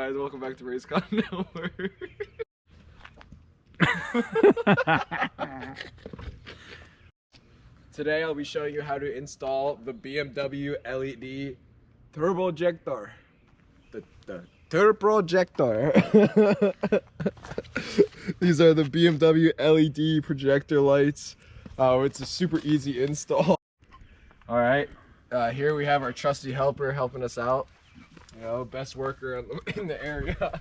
guys, welcome back to Race Con Network. Today I'll be showing you how to install the BMW LED turbojector. The turbojector. These are the BMW LED projector lights. It's a super easy install. All right, here we have our trusty helper helping us out. You know, best worker in the area.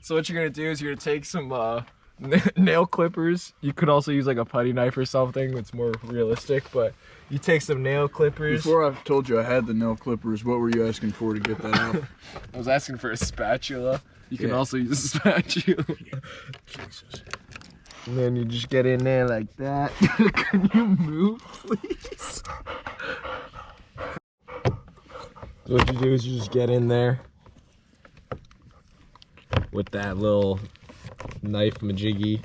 So what you're gonna do is you're gonna take some nail clippers. You could also use like a putty knife or something that's more realistic, but you take some nail clippers. Before I told you I had the nail clippers, what were you asking for to get that out? I was asking for a spatula. You can also use a spatula. Jesus. And then you just get in there like that. Can you move, please? So what you do is you just get in there with that little knife majiggy.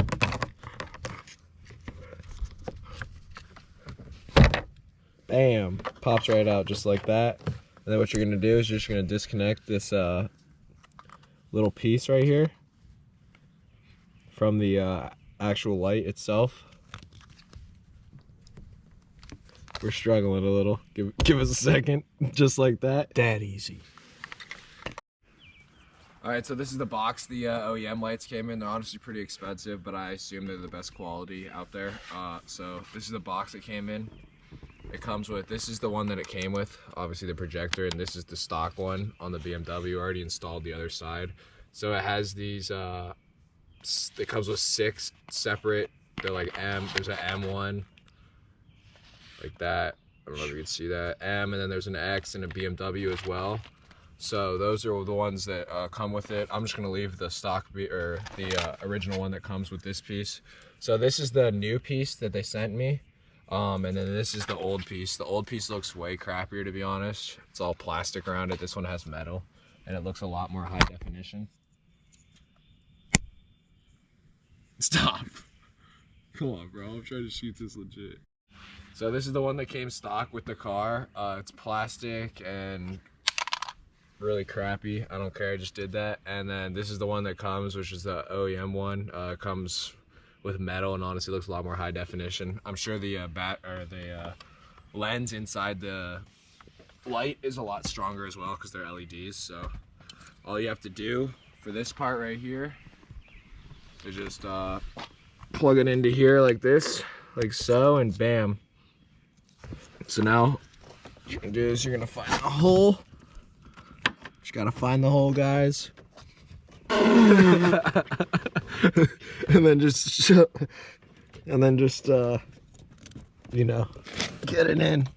Bam! Pops right out just like that. And then what you're gonna do is you're just gonna disconnect this little piece right here from the actual light itself. We're struggling a little. Give us a second. Just like that. That easy. Alright, so this is the box the OEM lights came in. They're honestly pretty expensive, but I assume they're the best quality out there. So this is the box that came in. It comes with, this is the one that it came with, obviously the projector, and this is the stock one on the BMW. I already installed the other side. So it has these, it comes with 6 separate, they're like there's an M1, like that. I don't know if you can see that. M, and then there's an X and a BMW as well. So those are the ones that come with it. I'm just gonna leave the stock or the original one that comes with this piece. So this is the new piece that they sent me. And then this is the old piece. The old piece looks way crappier, to be honest. It's all plastic around it. This one has metal, and it looks a lot more high definition. Stop. Come on, bro. I'm trying to shoot this legit. So this is the one that came stock with the car. It's plastic and really crappy. I don't care. I just did that. And then this is the one that comes, which is the OEM one. It comes with metal and honestly looks a lot more high definition. I'm sure the lens inside the light is a lot stronger as well because they're LEDs. So all you have to do for this part right here is just plug it into here like this, like so, and bam. So now what you're gonna do is you're gonna find the hole. Just gotta find the hole, guys. and then just you know, get it in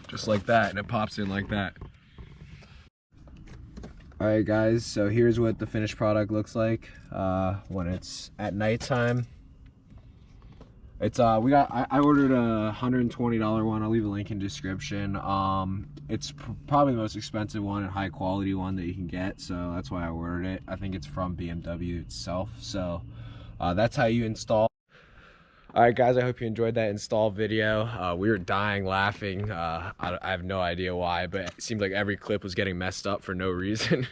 just like that, and it pops in like that. All right, guys, so here's what the finished product looks like when it's at nighttime. It's I ordered a $120 one. I'll leave a link in the description. It's probably the most expensive one and high quality one that you can get, so that's why I ordered it. I think it's from BMW itself. So that's how you install. All right, guys, I hope you enjoyed that install video. We were dying laughing. I have no idea why, but it seemed like every clip was getting messed up for no reason.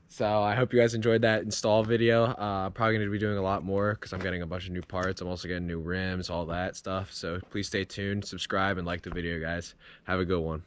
So I hope you guys enjoyed that install video. Probably going to be doing a lot more because I'm getting a bunch of new parts. I'm also getting new rims, all that stuff. So please stay tuned, subscribe, and like the video, guys. Have a good one.